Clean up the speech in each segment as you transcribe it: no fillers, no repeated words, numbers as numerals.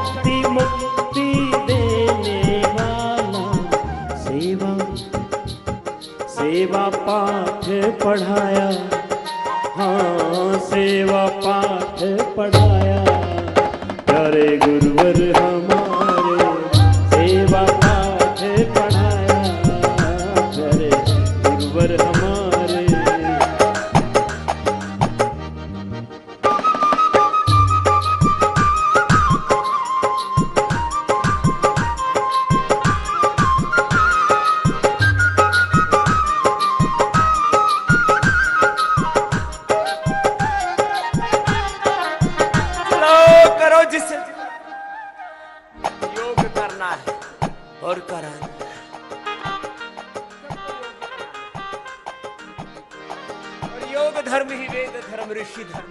शक्ति मुक्ति देने वाला, सेवा सेवा पाठ पढ़ाया, हाँ सेवा पाठ पढ़ाया, प्यारे गुरुवर हमारे सेवा पाठ पढ़ाया, प्यारे गुरुवर हमारे। जिसे योग करना है और कराना है। और योग धर्म ही वेद धर्म ऋषि धर्म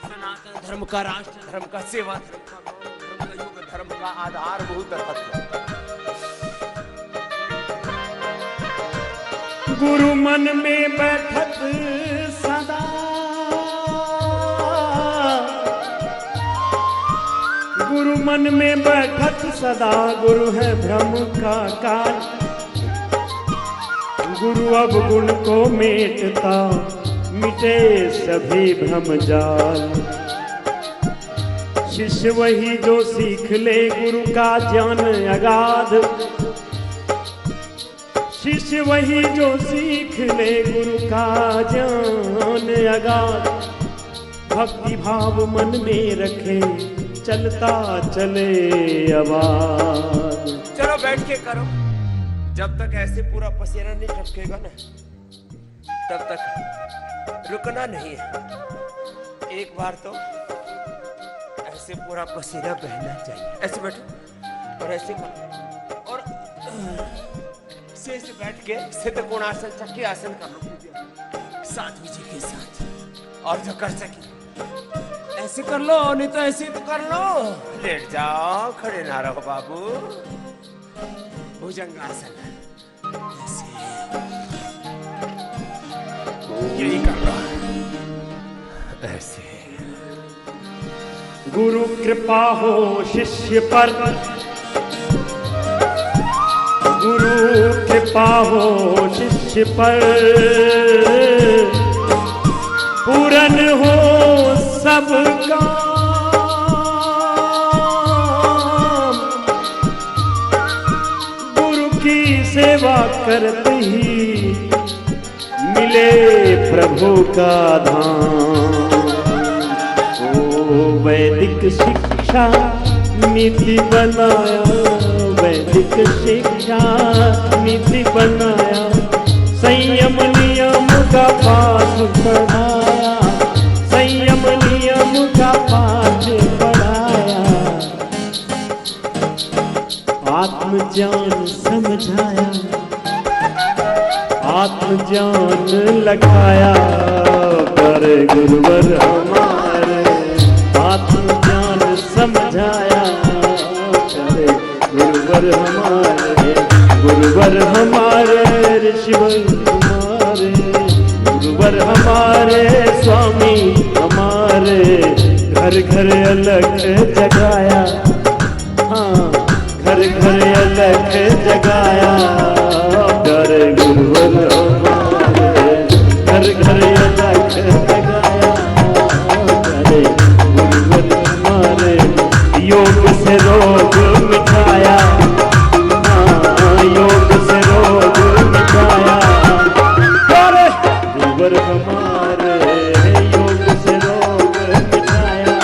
सनातन धर्म का राष्ट्र धर्म का सेवा धर्म का धर्म का योग धर्म का आधारभूत तत्व। गुरु मन में बैठत सदा, गुरु मन में बैठत सदा, गुरु है भ्रम का काल, गुरु अब गुण को मेटता, मिटे सभी भ्रम जाल। शिष्य वही जो सीख ले गुरु का ज्ञान अगाध, शिष्य वही जो सीख ले गुरु का ज्ञान अगाध, भक्ति भाव मन में रखे चलता चले आवाज। चलो बैठ के करो, जब तक ऐसे पूरा पसीना नहीं टपकेगा ना तब तक रुकना नहीं है। एक बार तो ऐसे पूरा पसीना बहना चाहिए। ऐसे बैठो और ऐसे करो और से बैठ के सिद्ध कोणासन चक्की आसन कर लो साधु जी के साथ, और जो कर सके ऐसे कर लो, नहीं तो ऐसे तो कर लो। लेट जाओ, खड़े ना रहो बाबू। भुजंगासन ऐसे यही कर लो ऐसे। गुरु कृपा हो शिष्य पर, गुरु कृपा हो शिष्य पर, पूरन हो सब काम, गुरु की सेवा करते ही मिले प्रभु का धाम। ओ वैदिक शिक्षा नीति बनाया, वैदिक शिक्षा नीति बनाया, संयम नियम का पाठ पढ़ाया, संयम नियम का पाठ पढ़ाया, आत्मज्ञान समझाया, आत्मज्ञान लगाया, प्यारे गुरुवर हमारे आत्मज्ञान समझाया, प्यारे गुरुवर हमारे, गुरुवर हमारे ऋषिवर हमारे, गुरुवर हमारे स्वामी हमारे, घर घर अलग जगाया, हाँ घर घर अलग जगाया, प्यारे गुरुवर हमारे, घर घर अलग जगाया, प्यारे गुरुवर हमारे, योग से रोग मिटाया, हाँ योग से रोग मिटाया, प्यारे गुरुवर हमारे, योग से रोग मिटाया,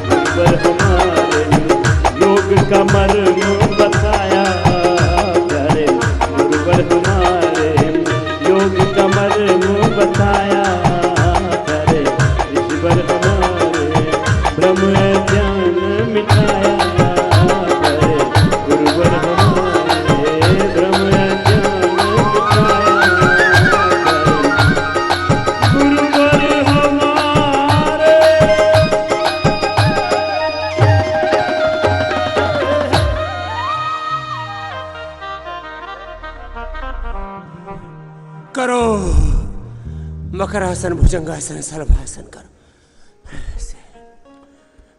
गुरुवर हमारे, योग का मर्म बताया, प्यारे गुरुवर हमारे, योग का मर्म बताया, प्यारे ईश्वर हमारे, ब्रह्म ज्ञान मिटाया, प्यारे गुरुवर हमारे, ब्रह्म ज्ञान मिटाया, गुरुवर हमारे। करो मकरासन भुजंगासन सलभासन करो।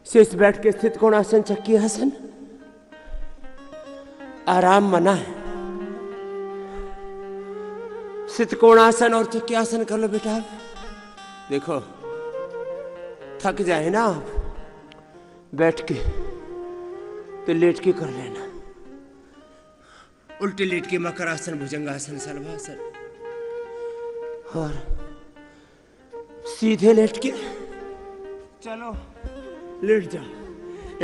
शेष बैठ के स्थित कोणासन चक्की आसन आराम मना है। स्थित कोणासन और चक्की आसन कर लो बेटा। देखो थक जाए ना आप बैठ के तो लेट के कर लेना। उल्टे लेट के मकरासन, भुजंगासन, शलभासन, और सीधे लेट के चलो लेट जाओ।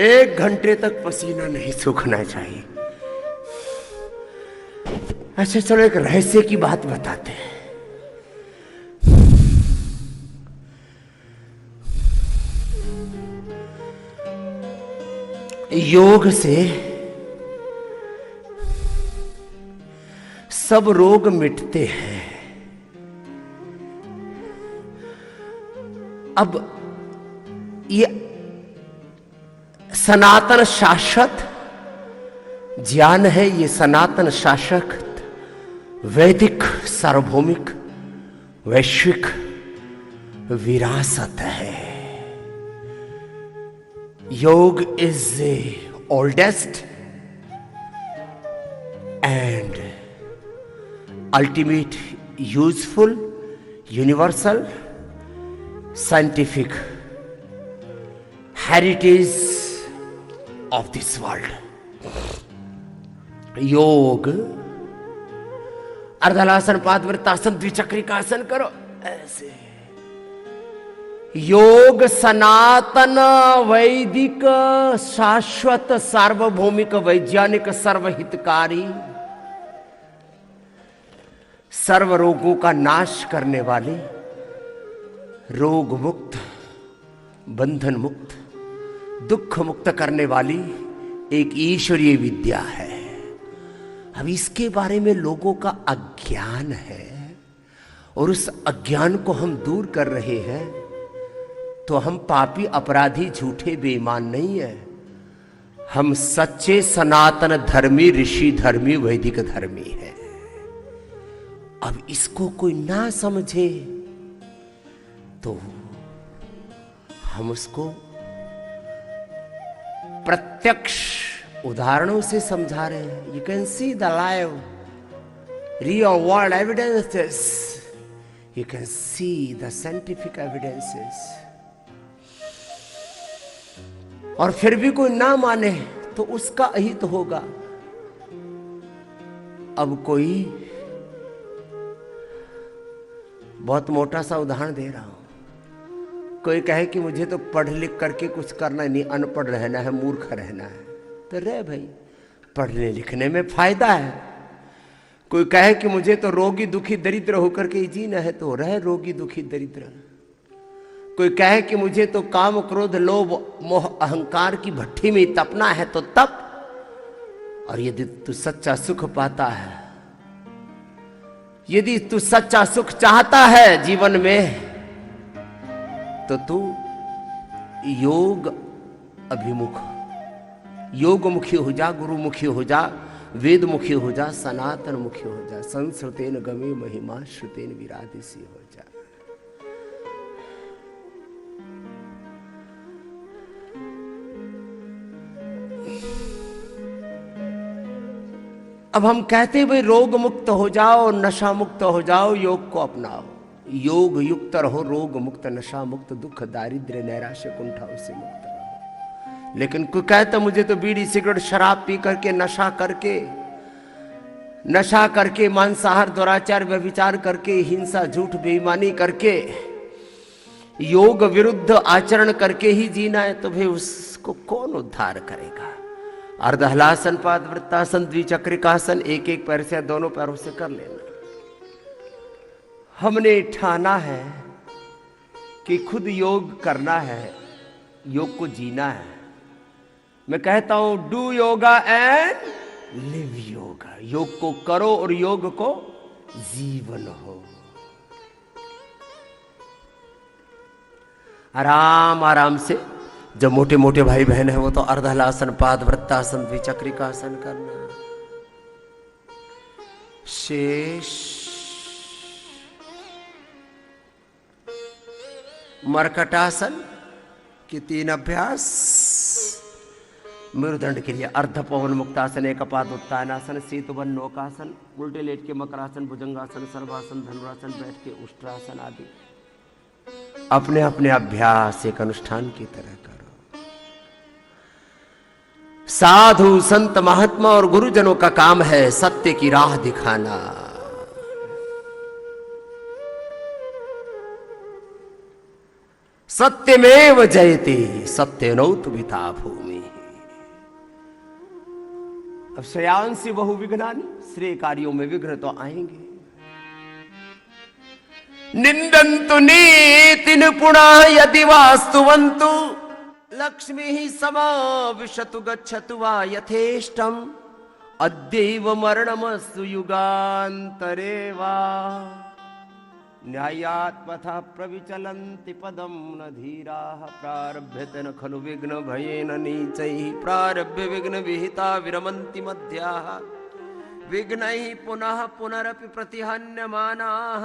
1 घंटे तक पसीना नहीं सूखना चाहिए। अच्छा चलो एक रहस्य की बात बताते हैं। योग से सब रोग मिटते हैं। अब ये सनातन शाश्वत ज्ञान है, ये सनातन शासक वैदिक सार्वभौमिक वैश्विक विरासत है। योग is the oldest and ultimate useful universal scientific heritage of this world. योग अर्धलासन, पादवृत्तासन, द्विचक्रिकासन करो ऐसे। योग सनातन वैदिक शाश्वत सार्वभौमिक वैज्ञानिक सर्वहितकारी सर्व रोगों का नाश करने वाली, रोग मुक्त, बंधन मुक्त, दुख मुक्त करने वाली एक ईश्वरीय विद्या है। अब इसके बारे में लोगों का अज्ञान है और उस अज्ञान को हम दूर कर रहे हैं। तो हम पापी, अपराधी, झूठे, बेईमान नहीं है। हम सच्चे सनातन धर्मी, ऋषि धर्मी, वैदिक धर्मी है। अब इसको कोई ना समझे तो हम उसको प्रत्यक्ष उदाहरणों से समझा रहे हैं। You can see the live real world evidences, you can see the scientific evidences. और फिर भी कोई ना माने तो उसका अहित होगा। अब कोई बहुत मोटा सा उदाहरण दे रहा हूं। कोई कहे कि मुझे तो पढ़ लिख करके कुछ करना नहीं, अनपढ़ रहना है, मूर्ख रहना है, तो रह भाई, पढ़ने लिखने में फायदा है। कोई कहे कि मुझे तो रोगी दुखी दरिद्र होकर के जीना है, तो रह रोगी दुखी दरिद्र। कोई कहे कि मुझे तो काम क्रोध लोभ मोह अहंकार की भट्टी में तपना है, तो तप। और यदि तू सच्चा सुख पाता है, यदि तू सच्चा सुख चाहता है जीवन में, तो तू योग अभिमुख, योग मुखी हो जा, गुरु मुखी हो जा, वेद मुखी हो जा, सनातन मुखी हो जा, संस्कृतेन गमे महिमा श्रुतेन विरादिसी हो जा। अब हम कहते हैं भाई रोग मुक्त हो जाओ, नशा मुक्त हो जाओ, योग को अपनाओ। योग युक्त रहो, रोग मुक्त, नशा मुक्त, दुख दारिद्र्य नैराश्य कुंठाओं से मुक्त रहो। लेकिन कोई कहता मुझे तो बीड़ी सिगरेट शराब पी करके, नशा करके, मांसाहार दुराचार व्यभिचार करके, हिंसा झूठ बेईमानी करके, योग विरुद्ध आचरण करके ही जीना है, तो भाई उसको कौन उद्धार करेगा। अर्धहलासन, पादवृत्तासन, द्विचक्रिकासन, एक एक पैर से, दोनों पैरों से कर लेना। हमने ठाना है कि खुद योग करना है, योग को जीना है। मैं कहता हूं do yoga and live yoga. योग को करो और योग को जीवन हो। आराम आराम से, जब मोटे मोटे भाई बहन है वो तो अर्धहलासन, पादवृत्तासन, द्विचक्रिकासन करना। शेष मरकटासन कि 3 अभ्यास। मेरुदंड के लिए अर्ध पवन मुक्तासन, एकपाद उत्तानासन, सेतुबन नौकासन, उल्टे लेट के मकरासन, भुजंगासन, सर्वासन, धनुरासन, बैठ के उष्ट्रासन आदि अपने अपने अभ्यास एक अनुष्ठान की तरह करो। साधु संत महात्मा और गुरुजनों का काम है सत्य की राह दिखाना। सत्यमेव जयते सत्यनौतु विता भूमि। अब श्रेयांसी बहु विघ्नानि, श्रेय कार्यों में विघ्न तो आएंगे। निंदन्तु नीति निपुणा यदि वास्तुवन्तु, लक्ष्मी ही समाविशतु गच्छतु वा यथेष्टम, अद्यैव मरणमस्तु युगान्तरे वा। न्यायात्मथा प्रविचलन्ति पदं न धीराः, प्रारभ्यते न खलु विघ्न भयेन नीचैः, प्रारभ्य विघ्न विहिता विरमन्ति मध्याः, विघ्नैः पुनः पुनरपि प्रतिहन्यमानाः,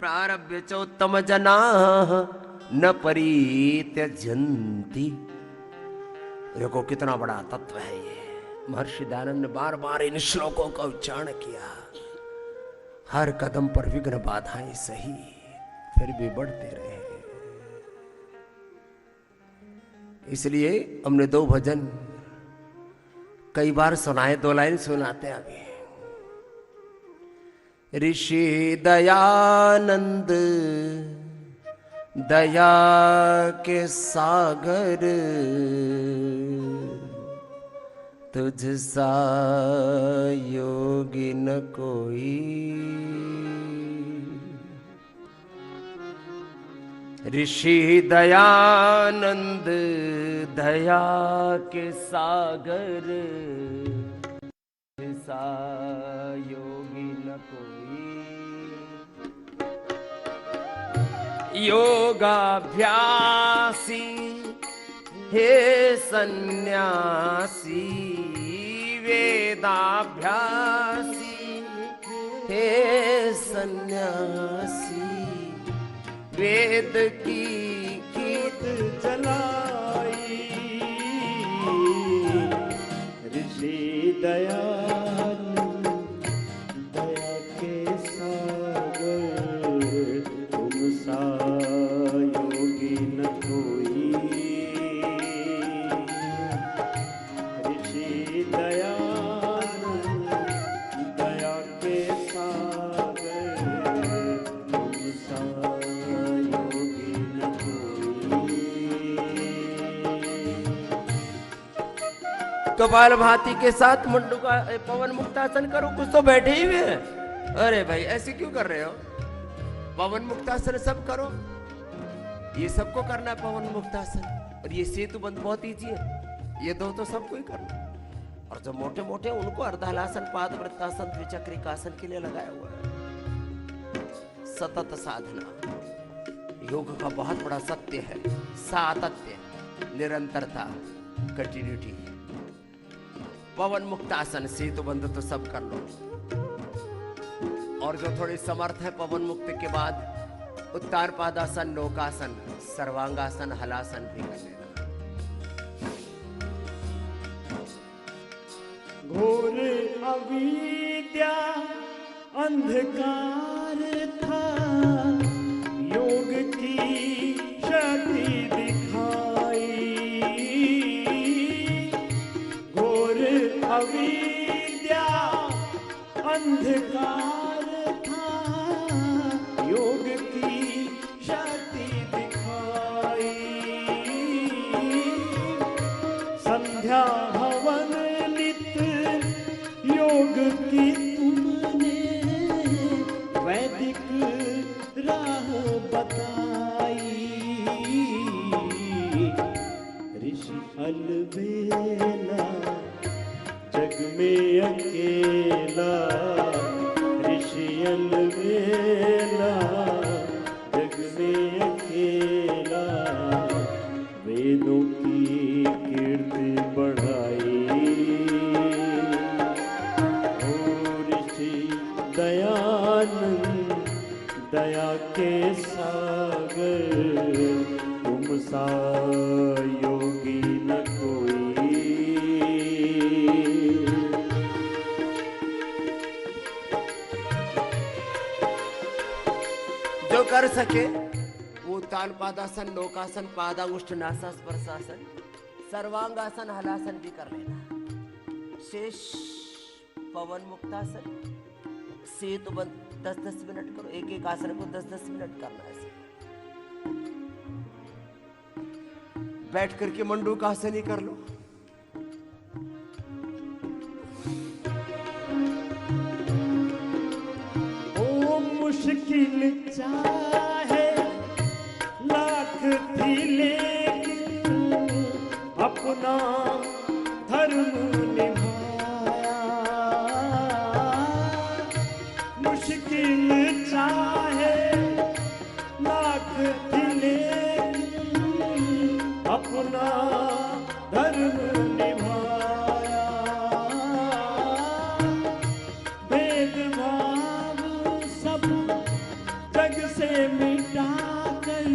प्रारभ्य चोत्तम जनाः न परित्यजन्ति। देखो कितना बड़ा तत्व है ये। महर्षि दयानंद ने बार बार इन श्लोकों का उच्चारण किया। हर कदम पर विघ्न बाधाएं सही, फिर भी बढ़ते रहे। इसलिए हमने 2 भजन कई बार सुनाए, 2 लाइन सुनाते हैं अभी। ऋषि दयानंद दया के सागर, तुझ सा योगी न कोई। ऋषि दयानंद दया के सागर, तुझ सा योगी न कोई। योगाभ्यासी हे सन्यासी, वेदाभ्यासी हे सन्यासी, वेद की गीत जलाई। ऋषि दयानंद दया के सागर, तुम सा योगी न कोई। ऋषि दयानंद दया के सागर, तुम सा योगी न कोई। कपाल भाती के साथ मुंडू का पवन मुक्तासन करो। कुछ तो बैठे ही हुए हैं। अरे भाई ऐसे क्यों कर रहे हो? पवन मुक्तासन सब करो, ये सबको करना है पवन मुक्तासन। और ये सेतु बंद बहुत ईजी है, ये 2 तो सबको ही करना। और जो मोटे मोटे उनको अर्धहलासन, पाद वृत्तासन, द्विचक्रिकासन के लिए लगाया हुआ है। सतत साधना योग का बहुत बड़ा सत्य है। सातत्य, निरंतरता, कंटिन्यूटी। पवन मुक्तासन, सेतु बंद तो सब कर लो। और जो थोड़ी समर्थ है पवन मुक्ति के बाद उत्तान पादासन, नौकासन, सर्वांगासन, हलासन भी कर लेना। घोर अविद्या अंधकार था, योग की शक्ति दिखाई। घोर अविद्या अंधकार था, योग की शक्ति दिखाई। संध्या हवन योग की तुमने वैदिक राह बताई। ऋषि अलबेला जग में अकेला, ऋषि अलबेला जग में अकेला, वेदों की कीर्ति बढ़ाई। दयानंद दया के सागर, तुम सा सके वो तालपादासन, नौकासन, पादांगुष्ठ, नासा, स्पर्शासन, सर्वांगासन, हलासन भी कर लेना। शेष पवन मुक्तासन, सेतु बंद 10-10 मिनट करो। एक एक आसन को 10-10 मिनट करना है। बैठ करके मंडूकासन ही कर लो। ओ मुश्किल चाहे लाख थी लेकिन अपना धर्म निभाया। मुश्किल चाहे लाख थी लेकिन अपना धर्म निभाया। भेदभाव सब जग से मिटाकर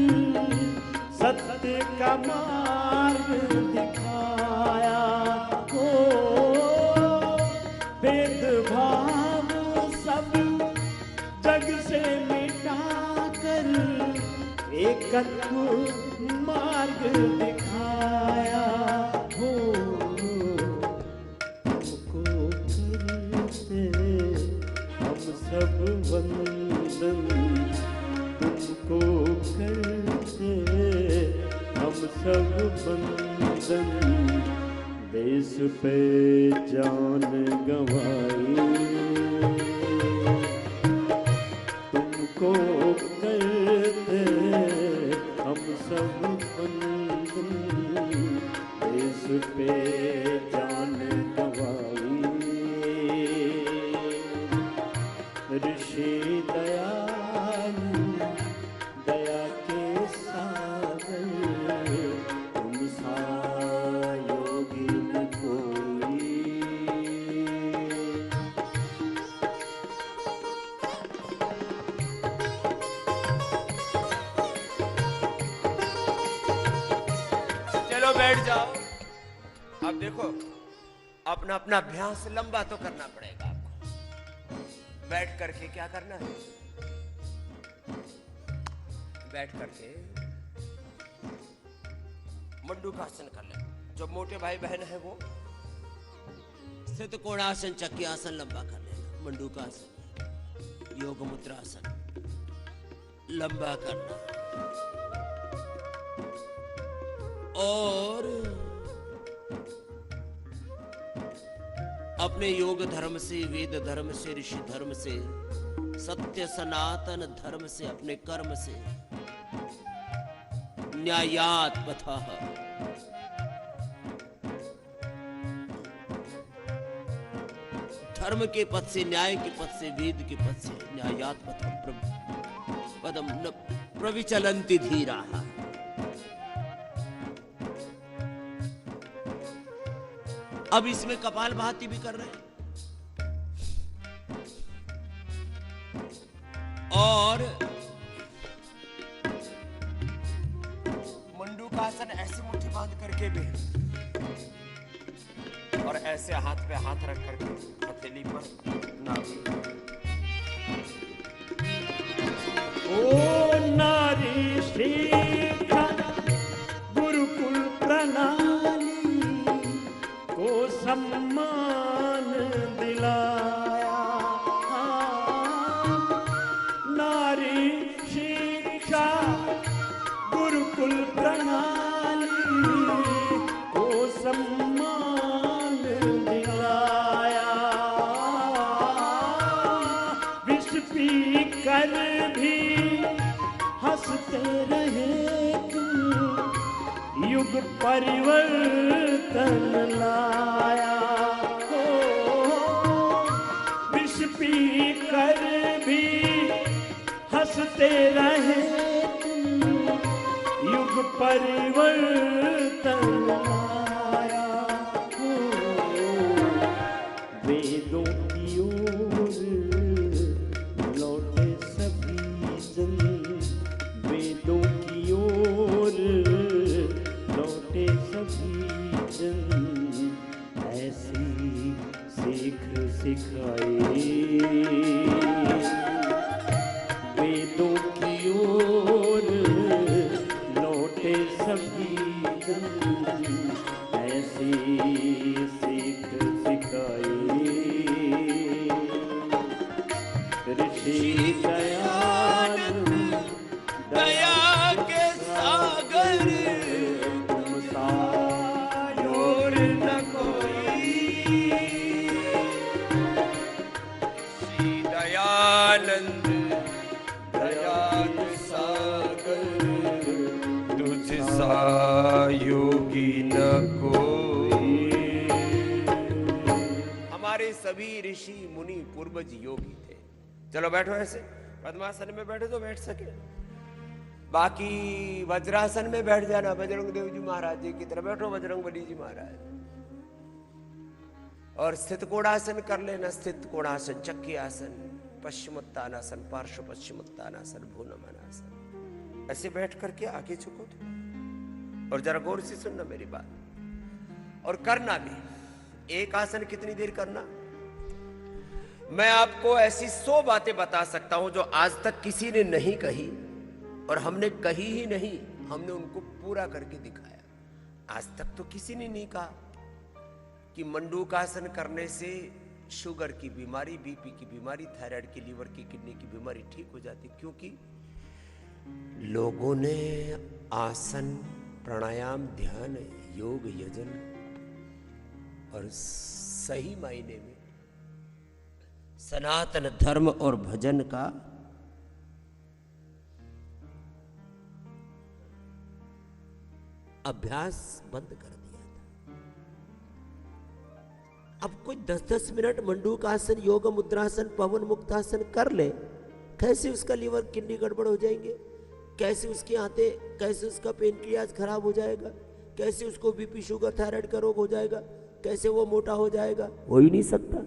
सत्य का मार्ग दिखाया। ओ भेदभाव सब जग से मिटाकर एकत्व मार्ग दिखाया। हो तुमको करते हम सब वंदन, तुमको करते हम सब वंदन। देश पे जान गंवाई तुमको करते हम सब वंदन। देश पे जान गंवाई ऋषि दयालु दया के सागर, तुम सा योगी न कोई। चलो बैठ जाओ। अब देखो अपना अपना अभ्यास लंबा तो करना पड़ेगा आपको। बैठ करके क्या करना है? बैठ करके मंडूकासन कर ले। जो मोटे भाई बहन है वो स्थित कोणासन, चक्रियासन लंबा कर लेना। मंडूकासन, योग मुद्रासन लंबा करना। और अपने योग धर्म से, वेद धर्म से, ऋषि धर्म से, सत्य सनातन धर्म से, अपने कर्म से न्यायात पथः, धर्म के पथ से, न्याय के पथ से, वेद के पथ से, न्यायात पदम न प्रविचलन्ति धीराः। अब इसमें कपाल भाती भी कर रहे हैं। और मंडूकासन ऐसे मुट्ठी बांध करके भी, और ऐसे हाथ पे हाथ रख करके हथेली पर नाभि। ओ नारी शिक्षा गुरुकुल प्रणाली को सम्मान दिलाया। नारी शिक्षा गुरुकुल प्रणाली को सम्मान दिलाया। विष पी कर भी हंसते रहे तुम, युग परिवर्तन लाया। हो विष पी कर भी हंसते रहे तुम, युग परिवर्तन लाया। हो वेदों की ओर लौटे सभी जन, वेदों की ओर लौटे सभी जन। ऐसी सीख सिखाई वेदों की ओर ऐसी सीख सिखाई ऋषि दयानंद दया के सागर तुम सा और न कोई। श्री दयानंद दया के सागर तुझ सा योगी न कोई। हमारे सभी ऋषि मुनि पूर्वज योगी थे। चलो बैठो, ऐसे पद्मासन में बैठे तो बैठ सके, बाकी वज्रासन में बैठ जाना बजरंग देव जी महाराज जी की तरह बैठो, बजरंग बली जी महाराज। और स्थित कोणासन कर लेना, स्थित कोणासन, चक्की आसन, पश्चिमोत्तानासन, पार्श्व पश्चिमोत्तानासन, भूनमनासन। ऐसे बैठ करके आगे झुको तो, और जरा गौर से सुनना मेरी बात, और करना भी। एक आसन कितनी देर करना? मैं आपको ऐसी 100 बातें बता सकता हूं जो आज तक किसी ने नहीं कही, और हमने कही ही नहीं, हमने उनको पूरा करके दिखाया। आज तक तो किसी ने नहीं कहा कि मंडूकासन करने से शुगर की बीमारी, बीपी की बीमारी, थायराइड की, लीवर की, किडनी की बीमारी ठीक हो जाती, क्योंकि लोगों ने आसन, प्राणायाम, ध्यान, योग, यजन और सही मायने में सनातन धर्म और भजन का अभ्यास बंद कर दिया था। अब कोई 10-10 मिनट मंडूकासन, योग मुद्रासन, पवन मुक्तासन कर ले, कैसे उसका लीवर, किडनी गड़बड़ हो जाएंगे, कैसे उसकी आंतें, कैसे उसका पेनक्रियाज खराब हो जाएगा, कैसे उसको बीपी, शुगर, थायराइड का रोग हो जाएगा, कैसे वो मोटा हो जाएगा? हो ही नहीं सकता।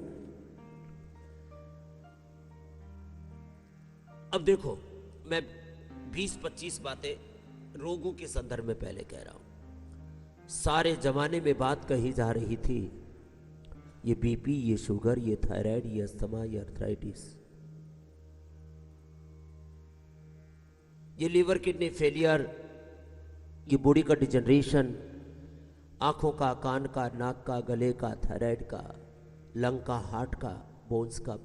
अब देखो, मैं 20-25 बातें रोगों के संदर्भ में पहले कह रहा हूं। सारे जमाने में बात कही जा रही थी, ये बीपी, ये शुगर, ये थायराइड, ये अस्थमा, ये अर्थराइटिस, ये लीवर किडनी फेलियर, ये बॉडी का डिजनरेशन, आंखों का, कान का, नाक का, गले का, थायराइड का, लंग का, हार्ट का, बोन्स का,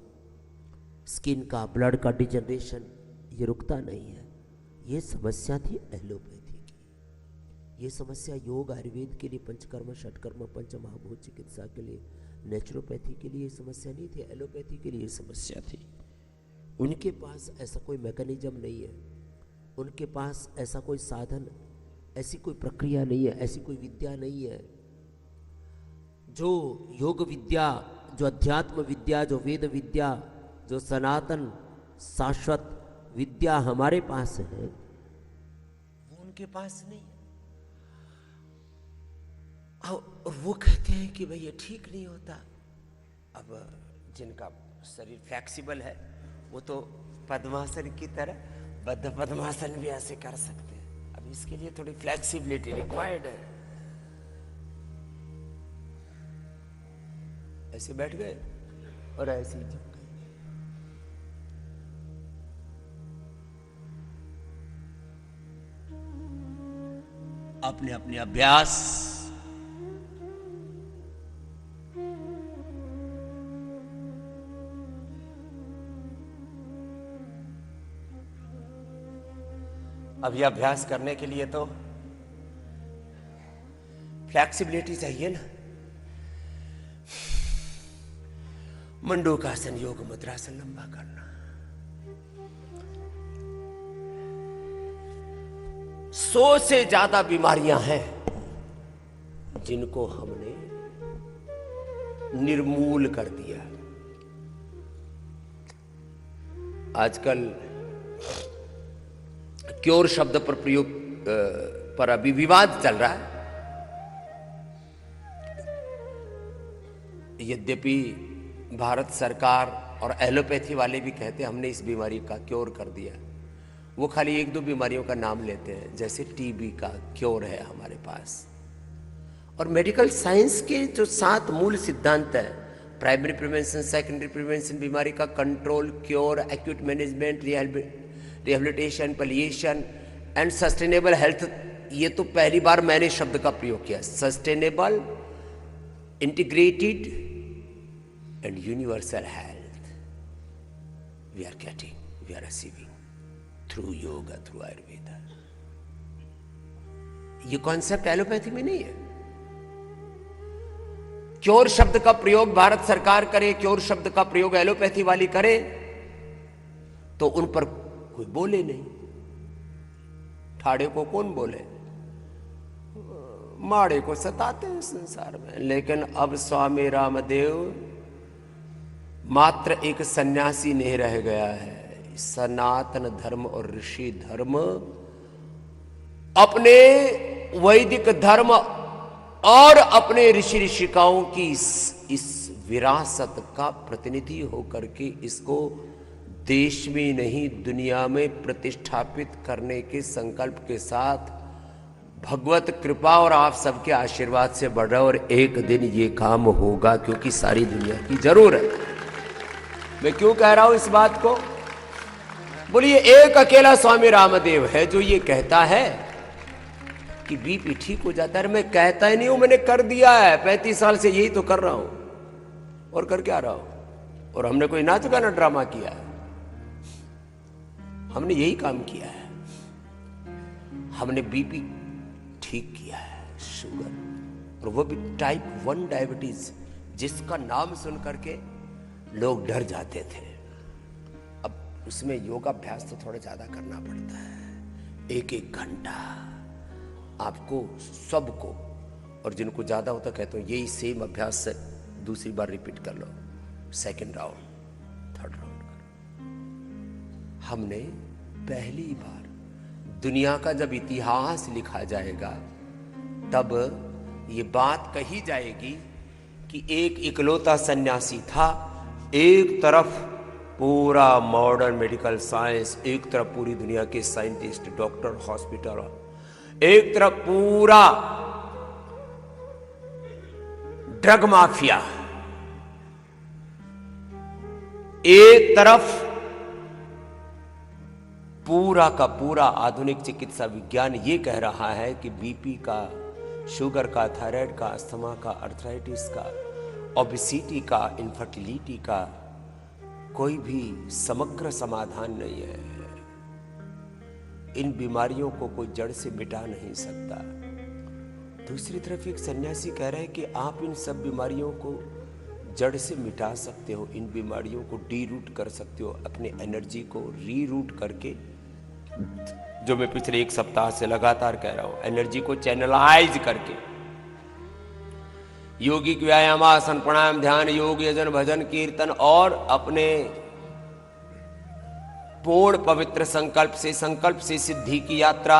स्किन का, ब्लड का डिजनरेशन, ये रुकता नहीं है। ये समस्या थी एलोपैथी की। ये समस्या योग, आयुर्वेद के लिए, पंचकर्म, षटकर्म, पंच महाभूत चिकित्सा के लिए, नेचुरोपैथी के लिए ये समस्या नहीं थी, एलोपैथी के लिए ये समस्या थी। उनके पास ऐसा कोई मैकेनिज्म नहीं है, उनके पास ऐसा कोई साधन, ऐसी कोई प्रक्रिया नहीं है, ऐसी कोई विद्या नहीं है। जो योग विद्या, जो अध्यात्म विद्या, जो वेद विद्या, जो सनातन शाश्वत विद्या हमारे पास है, वो उनके पास नहीं है। और वो कहते हैं कि भाई ये ठीक नहीं होता। अब जिनका शरीर फ्लेक्सिबल है वो तो पद्मासन की तरह बद्ध पद्मासन भी ऐसे कर सकते हैं। अब इसके लिए थोड़ी फ्लेक्सिबिलिटी रिक्वायर्ड है। ऐसे बैठ गए और ऐसे ही झुक गए। अपने अपने अभ्यास अभी अभ्यास करने के लिए तो फ्लेक्सिबिलिटी चाहिए ना। मंडूकासन, योग मुद्रासन लंबा करना। 100 से ज्यादा बीमारियां हैं जिनको हमने निर्मूल कर दिया। आजकल क्योर शब्द पर प्रयोग पर अभी विवाद चल रहा है। यद्यपि भारत सरकार और एलोपैथी वाले भी कहते हैं हमने इस बीमारी का क्योर कर दिया। वो खाली 1-2 बीमारियों का नाम लेते हैं, जैसे टीबी का क्योर है हमारे पास। और मेडिकल साइंस के जो 7 मूल सिद्धांत है, प्राइमरी प्रिवेंशन, सेकेंडरी प्रिवेंशन, बीमारी का control, cure, acute management, rehabilitation, palliation and sustainable health ये तो पहली बार मैंने शब्द का प्रयोग किया, sustainable, integrated and universal health we are getting, we are receiving through yoga, through Ayurveda. ये कॉन्सेप्ट एलोपैथी में नहीं है। क्योर शब्द का प्रयोग भारत सरकार करे, क्योर शब्द का प्रयोग एलोपैथी वाली करे, तो उन पर कोई बोले नहीं। ठाड़े को कौन बोले, माड़े को सताते हैं संसार में। लेकिन अब स्वामी रामदेव मात्र एक सन्यासी नहीं रह गया है। सनातन धर्म और ऋषि धर्म अपने वैदिक धर्म और अपने ऋषि ऋषिकाओं की इस विरासत का प्रतिनिधि होकर के इसको देश में नहीं दुनिया में प्रतिष्ठापित करने के संकल्प के साथ भगवत कृपा और आप सबके आशीर्वाद से बढ़ रहा है। और एक दिन ये काम होगा, क्योंकि सारी दुनिया की जरूरत है। मैं क्यों कह रहा हूं इस बात को? बोलिए, एक अकेला स्वामी रामदेव है जो ये कहता है कि बीपी ठीक हो जाता है। मैं कहता ही नहीं हूं, मैंने कर दिया है। 35 साल से यही तो कर रहा हूं। और कर क्या रहा हूं? और हमने कोई नाच गाना ड्रामा किया है? हमने यही काम किया है। हमने बीपी ठीक किया है, शुगर, और वो भी टाइप 1 डायबिटीज, जिसका नाम सुन करके लोग डर जाते थे। अब उसमें योगाभ्यास तो थोड़ा ज्यादा करना पड़ता है, 1-1 घंटा आपको सबको। और जिनको ज्यादा होता कहते हो यही सेम अभ्यास से दूसरी बार रिपीट कर लो, सेकंड राउंड, थर्ड राउंड कर। हमने पहली बार दुनिया का जब इतिहास लिखा जाएगा तब ये बात कही जाएगी कि एक इकलौता सन्यासी था। एक तरफ पूरा मॉडर्न मेडिकल साइंस, एक तरफ पूरी दुनिया के साइंटिस्ट, डॉक्टर, हॉस्पिटल, एक तरफ पूरा ड्रग माफिया, एक तरफ पूरा का पूरा आधुनिक चिकित्सा विज्ञान ये कह रहा है कि बीपी का, शुगर का, थायराइड का, अस्थमा का, अर्थराइटिस का, ओबेसिटी का, इनफर्टिलिटी का कोई भी समग्र समाधान नहीं है। इन बीमारियों को कोई जड़ से मिटा नहीं सकता। दूसरी तरफ एक सन्यासी कह रहा है कि आप इन सब बीमारियों को जड़ से मिटा सकते हो, इन बीमारियों को डी रूट कर सकते हो, अपने एनर्जी को री रूट करके, जो मैं पिछले 1 सप्ताह से लगातार कह रहा हूं, एनर्जी को चैनलाइज करके योगिक व्यायाम, आसन, प्राणायाम, ध्यान, योग, यजन, भजन, कीर्तन और अपने पूर्ण पवित्र संकल्प से सिद्धि की यात्रा,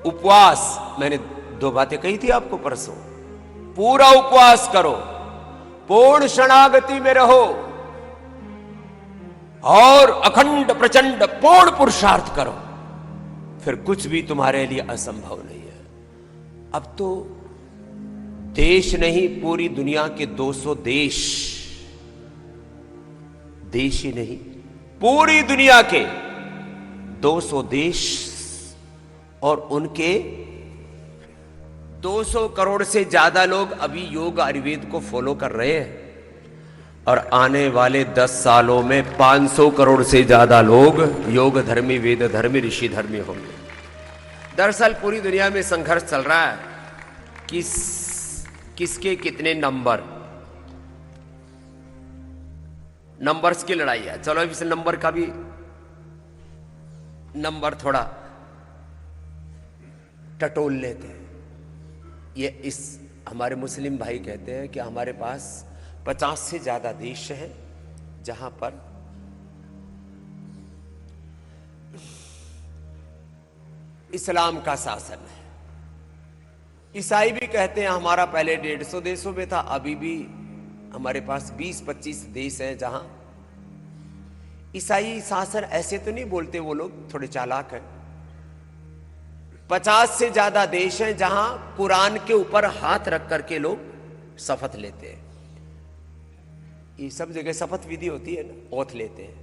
उपवास। मैंने 2 बातें कही थी आपको परसों। पूरा उपवास करो, पूर्ण शरणागति में रहो और अखंड प्रचंड पूर्ण पुरुषार्थ करो, फिर कुछ भी तुम्हारे लिए असंभव नहीं है। अब तो देश नहीं, पूरी दुनिया के 200 देश ही नहीं, पूरी दुनिया के 200 देश और उनके 200 करोड़ से ज्यादा लोग अभी योग आयुर्वेद को फॉलो कर रहे हैं। और आने वाले 10 सालों में 500 करोड़ से ज्यादा लोग योग धर्मी, वेद धर्मी, ऋषि धर्मी होंगे। दरअसल पूरी दुनिया में संघर्ष चल रहा है कि किसके कितने नंबर्स की लड़ाई है। चलो इस नंबर का भी नंबर थोड़ा टटोल लेते हैं। ये इस हमारे मुस्लिम भाई कहते हैं कि हमारे पास 50 से ज्यादा देश हैं जहां पर इस्लाम का शासन है। ईसाई भी कहते हैं हमारा पहले 150 देशों में था, अभी भी हमारे पास 20-25 देश हैं जहां ईसाई शासन। ऐसे तो नहीं बोलते वो लोग, थोड़े चालाक हैं। 50 से ज्यादा देश हैं जहां कुरान के ऊपर हाथ रख करके लोग शपथ लेते हैं। ये सब जगह शपथ विधि होती है ना, ओथ लेते हैं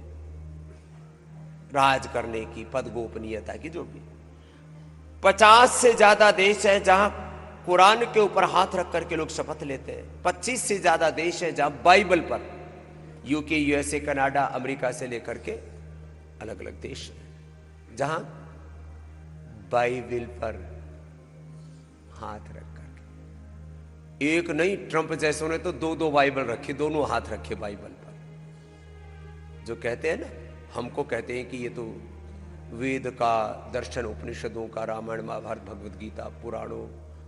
राज करने की, पद गोपनीयता की, जो भी। 50 से ज्यादा देश हैं जहां कुरान के ऊपर हाथ रख करके लोग शपथ लेते हैं। 25 से ज्यादा देश हैं जहां बाइबल पर, यूके, यूएसए, कनाडा, अमेरिका से लेकर के अलग अलग देश हैं जहां बाइबल पर हाथ रख करके, एक नहीं, ट्रंप जैसों ने तो 2-2 बाइबल रखे, दोनों हाथ रखे बाइबल पर। जो कहते हैं ना, हमको कहते हैं कि ये तो वेद का, दर्शन, उपनिषदों का, रामायण, महाभारत, भगवद गीता, पुराणों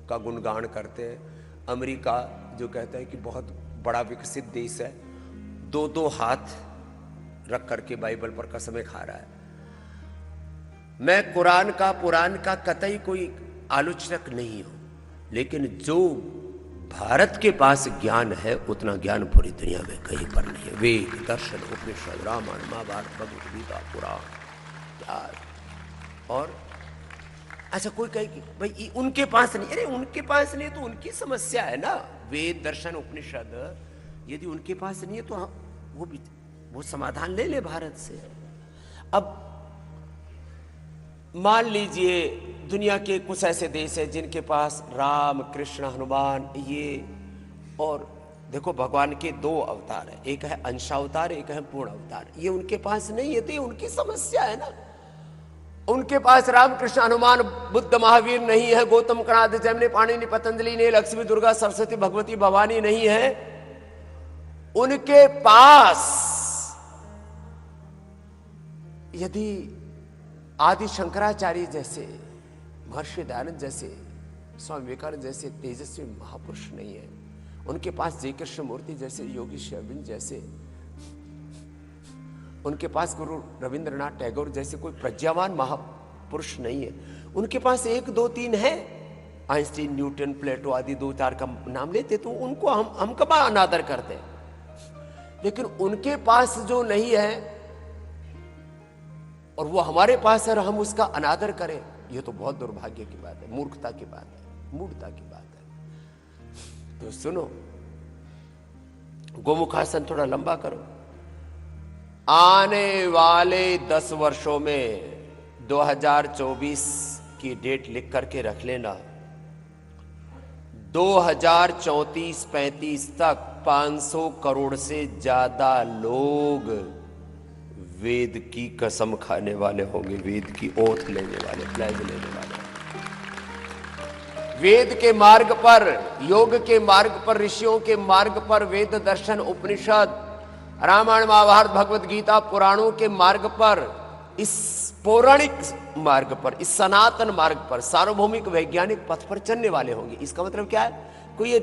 का गुणगान करते हैं। अमेरिका जो कहता है कि बहुत बड़ा विकसित देश है, 2-2 हाथ रख करके बाइबल पर कसमें खा रहा है। मैं कुरान का, पुराण का कतई कोई आलोचक नहीं हूं, लेकिन जो भारत के पास ज्ञान है उतना ज्ञान पूरी दुनिया में कहीं पर नहीं है। वेद, दर्शन, उपनिषद, रामायण, महाभारत, भगवद गीता, पुराण यार। और अच्छा, कोई कहे कि भाई उनके पास नहीं, अरे उनके पास नहीं तो उनकी समस्या है ना। वेद, दर्शन, उपनिषद यदि उनके पास नहीं है तो वो समाधान ले ले भारत से। अब मान लीजिए दुनिया के कुछ ऐसे देश हैं जिनके पास राम, कृष्ण, हनुमान, ये, और देखो भगवान के 2 अवतार है, एक है अंशावतार, एक है पूर्ण अवतार। ये उनके पास नहीं है तो ये उनकी समस्या है ना। उनके पास राम, कृष्ण, हनुमान, बुद्ध, महावीर नहीं है, गौतम, कणाद, जैमिनी, पाणिनि, पतंजलि नहीं, लक्ष्मी, दुर्गा, सरस्वती, भगवती, भवानी नहीं है। उनके पास यदि आदि शंकराचार्य जैसे, महर्षि दयानंद जैसे, स्वामी विवेकानंद जैसे तेजस्वी महापुरुष नहीं है, उनके पास जय कृष्ण मूर्ति जैसे, योगी श्री अरविंद जैसे, उनके पास गुरु रविंद्रनाथ टैगोर जैसे कोई प्रज्ञावान महापुरुष नहीं है। उनके पास 1, 2, 3 है, आइंस्टीन, न्यूटन, प्लेटो आदि 2-4 का नाम लेते तो उनको हम कब अनादर करते हैं। लेकिन उनके पास जो नहीं है और वो हमारे पास है और हम उसका अनादर करें, ये तो बहुत दुर्भाग्य की बात है, मूर्खता की बात है, मूढ़ता की बात है। तो सुनो, गोमुखासन थोड़ा लंबा करो। आने वाले 10 वर्षों में 2024 की डेट लिख करके रख लेना, 2034-35 तक 500 करोड़ से ज्यादा लोग वेद की कसम खाने वाले होंगे, वेद की ओथ लेने वाले, प्लेज लेने वाले। वेद के मार्ग पर, योग के मार्ग पर, ऋषियों के मार्ग पर, वेद, दर्शन, उपनिषद, रामायण, महाभारत, भगवद गीता, पुराणों के मार्ग पर, इस पौराणिक मार्ग पर, इस सनातन मार्ग पर, सार्वभौमिक वैज्ञानिक पथ पर चलने वाले होंगे। इसका मतलब क्या है? कोई ये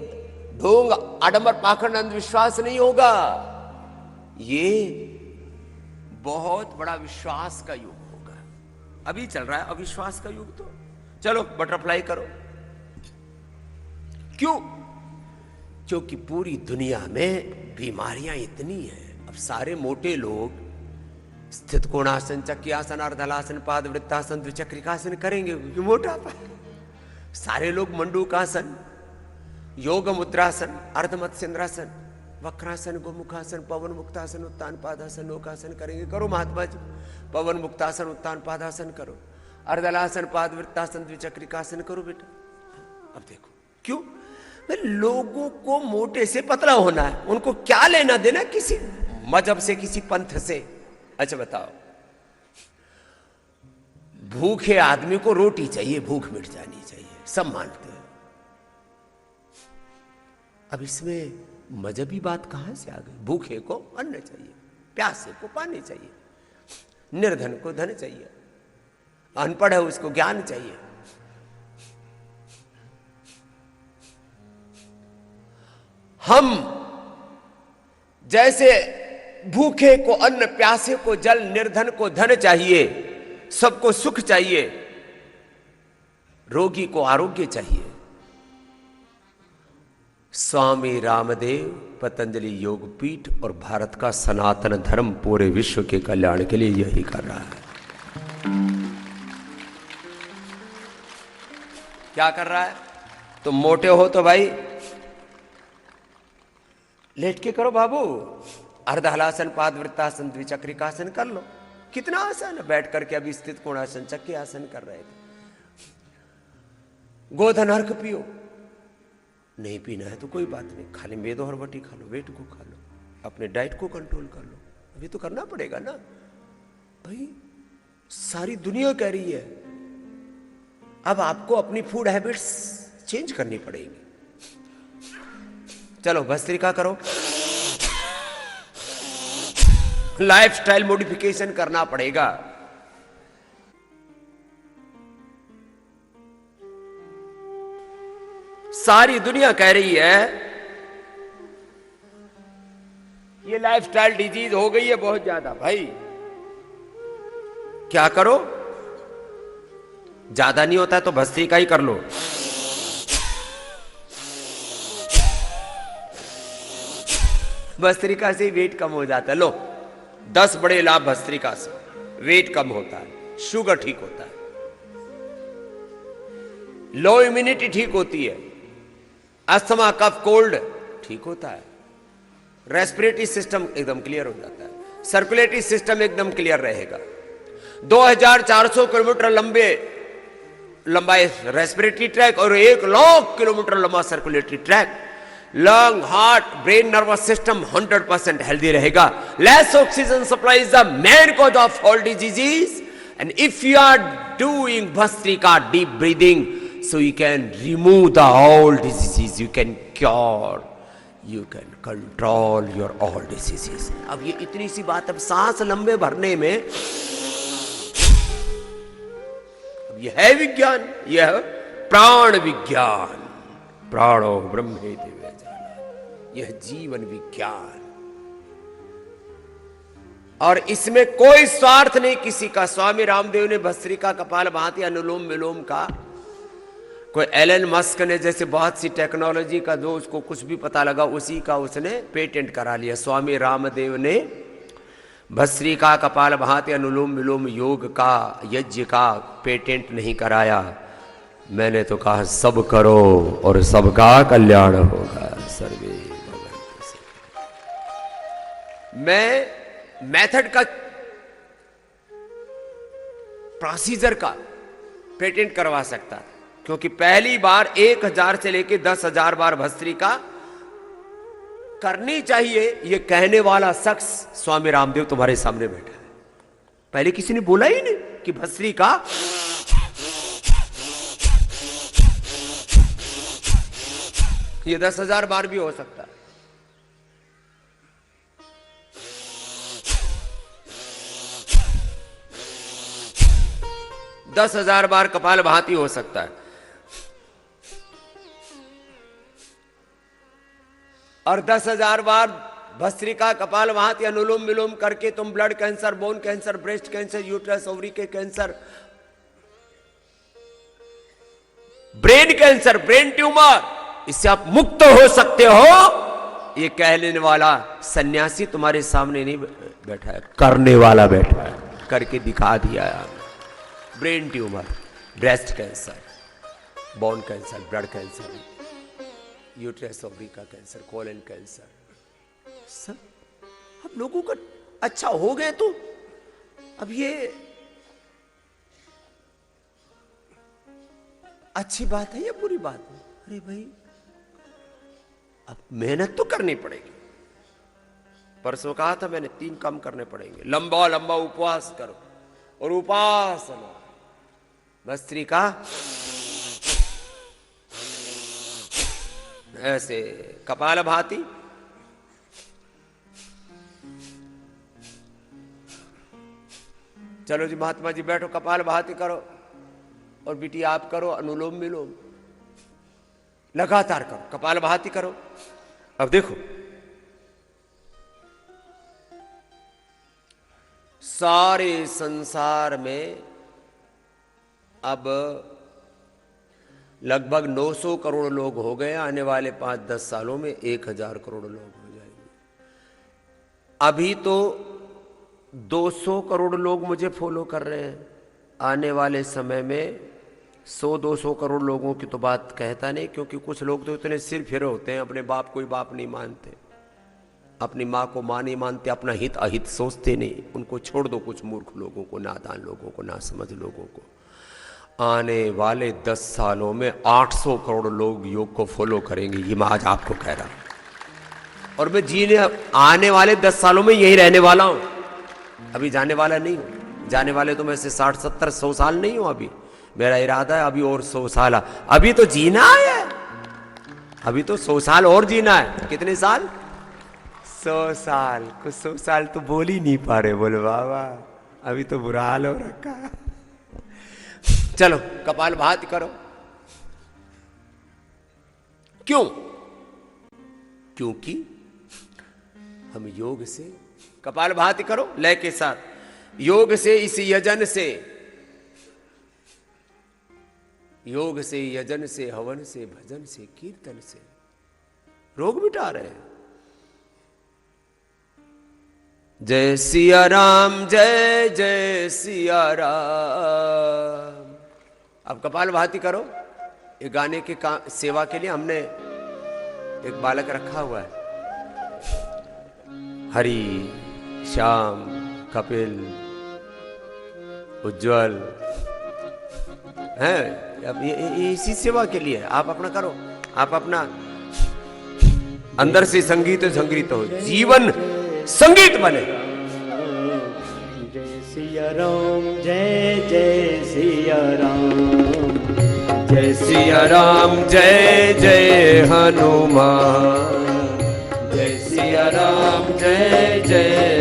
ढोंग, आडंबर, पाखंड, अंधविश्वास नहीं होगा। ये बहुत बड़ा विश्वास का युग होगा। अभी चल रहा है अविश्वास का युग, तो चलो बटरफ्लाई करो। क्यों? क्योंकि पूरी दुनिया में बीमारियां इतनी हैं। अब सारे मोटे लोग स्थित कोणासन, चक्रियासन, अर्धलासन, पाद वृत्तासन, द्विचक्रिकासन करेंगे क्योंकि मोटापा। सारे लोग मंडूकासन, योग मुद्रासन, अर्धमत्स्येंद्रासन, वक्रासन, गोमुखासन, पवन मुक्तासन, उत्तान पादासन, नौकासन करेंगे। करो महात्मा जी, पवन मुक्तासन, उत्तान पादासन करो, अर्धलासन, पाद वृत्तासन, द्विचक्रिकासन करो बेटा। अब देखो क्यों? लोगों को मोटे से पतला होना है, उनको क्या लेना देना किसी मजहब से, किसी पंथ से। अच्छा बताओ, भूखे आदमी को रोटी चाहिए, भूख मिट जानी चाहिए, सब मानते हैं। अब इसमें मजहबी बात कहां से आ गई? भूखे को अन्न चाहिए, प्यासे को पानी चाहिए, निर्धन को धन चाहिए, अनपढ़ है उसको ज्ञान चाहिए। हम जैसे भूखे को अन्न, प्यासे को जल, निर्धन को धन चाहिए, सबको सुख चाहिए, रोगी को आरोग्य चाहिए। स्वामी रामदेव, पतंजलि योगपीठ और भारत का सनातन धर्म पूरे विश्व के कल्याण के लिए यही कर रहा है। क्या कर रहा है? तुम मोटे हो तो भाई लेट के करो बाबू, अर्धहलासन, पाद वृत्तासन, द्विचक्रिकासन कर लो। कितना आसान है, बैठ करके अभी स्थित कोणासन, चक्रियासन कर रहे थे। गोधन अर्क पियो, नहीं पीना है तो कोई बात नहीं, खाली मेदो हरबटी खा लो, वेट को खा लो, अपने डाइट को कंट्रोल कर लो। अभी तो करना पड़ेगा ना भाई, सारी दुनिया कह रही है। अब आपको अपनी फूड हैबिट्स चेंज करनी पड़ेगी। चलो भस्त्रिका करो, लाइफस्टाइल मॉडिफिकेशन करना पड़ेगा। सारी दुनिया कह रही है ये लाइफस्टाइल डिजीज हो गई है बहुत ज्यादा। भाई क्या करो, ज्यादा नहीं होता है तो भस्त्रिका ही कर लो। भस्त्रिका से वेट कम हो जाता है। लो 10 बड़े लाभ भस्त्रिका से, वेट कम होता है, शुगर ठीक होता है, लो इम्यूनिटी ठीक होती है, अस्थमा कफ कोल्ड ठीक होता है, रेस्पिरेटरी सिस्टम एकदम क्लियर हो जाता है, सर्कुलेटरी सिस्टम एकदम क्लियर रहेगा। 2400 किलोमीटर लंबा रेस्पिरेटरी ट्रैक और 1 लाख किलोमीटर लंबा circulatory track. Lung, heart, brain, nervous system 100% healthy रहेगा। Less oxygen supply is the main cause of all diseases, and if you are doing bhastrika deep breathing, so you can remove the all diseases, you can cure, you can control your all diseases. अब ये इतनी सी बात, अब सांस लंबे भरने में, अब ये है विज्ञान, यह है प्राण विज्ञान। प्राणो ब्रह्मेति वेदाना, यह जीवन विज्ञान। और इसमें कोई स्वार्थ नहीं किसी का। स्वामी रामदेव ने भस्त्रिका, कपालभाति, अनुलोम विलोम का, कोई एलन मस्क ने जैसे बहुत सी टेक्नोलॉजी का जो उसको कुछ भी पता लगा उसी का उसने पेटेंट करा लिया। स्वामी रामदेव ने भस्त्रिका, कपालभाति, अनुलोम विलोम योग का, यज्ञ का पेटेंट नहीं कराया। मैंने तो कहा सब करो और सबका कल्याण होगा। सर्वे भवन्तु सुखिनः। मैं मेथड का, प्रोसीजर का पेटेंट करवा सकता था, क्योंकि पहली बार 1000 से लेके 10,000 बार भस्त्रिका करनी चाहिए, ये कहने वाला शख्स स्वामी रामदेव तुम्हारे सामने बैठा है। पहले किसी ने बोला ही नहीं कि भस्त्रिका ये 10,000 बार भी हो सकता है। दस 10,000 बार कपालभाति हो सकता है। और 10,000 बार भस्त्रिका, कपालभाति, अनुलोम विलोम करके तुम blood cancer, bone cancer, breast cancer, uterus ovary के cancer, brain cancer, brain tumour, इससे आप मुक्त हो सकते हो। ये कहने वाला सन्यासी तुम्हारे सामने नहीं बैठा है, करने वाला बैठा है, करके दिखा दिया है। Brain tumour, breast cancer, bone cancer, blood cancer, uterus ovary का कैंसर, कोलन कैंसर, सब अब लोगों का अच्छा हो गए। तो अब ये अच्छी बात है या बुरी बात है? अरे भाई अब मेहनत तो करनी पड़ेगी। परसों कहा था मैंने 3 काम करने पड़ेंगे। लंबा लंबा उपवास करो और उपासना, भस्त्रिका ऐसे, कपालभाति चलो जी महात्मा जी बैठो, कपालभाति करो, और बेटी आप करो अनुलोम विलोम, लगातार करो, कपालभाति करो। अब देखो सारे संसार में अब लगभग 900 करोड़ लोग हो गए। आने वाले 5-10 सालों में 1000 करोड़ लोग हो जाएंगे। अभी तो 200 करोड़ लोग मुझे फॉलो कर रहे हैं। आने वाले समय में 100-200 करोड़ लोगों की तो बात कहता नहीं, क्योंकि कुछ लोग तो इतने सिर फिरे होते हैं, अपने बाप को ही बाप नहीं मानते, अपनी माँ को माँ नहीं मानते, अपना हित अहित सोचते नहीं। उनको छोड़ दो, कुछ मूर्ख लोगों को, नादान लोगों को, नासमझ लोगों को। आने वाले 10 सालों में 800 करोड़ लोग योग को फॉलो करेंगे, ये मैं आज आपको कह रहा हूं। और मैं आने वाले 10 सालों में यही रहने वाला हूं, अभी जाने वाला नहीं हूं। जाने वाले तो मैं से 60 70 100 साल नहीं हूं। अभी मेरा इरादा है अभी और 100 साल, अभी तो जीना है, अभी तो 100 साल और जीना है। कितने साल? 100 साल। कुछ 100 साल तो बोल ही नहीं पा रहे, बोले बाबा अभी तो बुरा हाल हो रखा है। चलो कपाल भाती करो। क्यों? क्योंकि हम योग से, कपाल भाती करो लय के साथ, योग से, इस यजन से, योग से, यजन से, हवन से, भजन से, कीर्तन से रोग मिटा रहे हैं। जय सिया राम, जय जय सिया राम। अब कपाल भाती करो। ये गाने के सेवा के लिए हमने एक बालक रखा हुआ है, हरि, श्याम, कपिल, उज्जवल है। अब ये इसी सेवा के लिए आप अपना करो, आप अपना अंदर से संगीत संगीत हो, जीवन संगीत बने। जय सिया राम, जय जय सिया राम, जय सिया राम, जय जय हनुमान, जय सिया राम, जय जय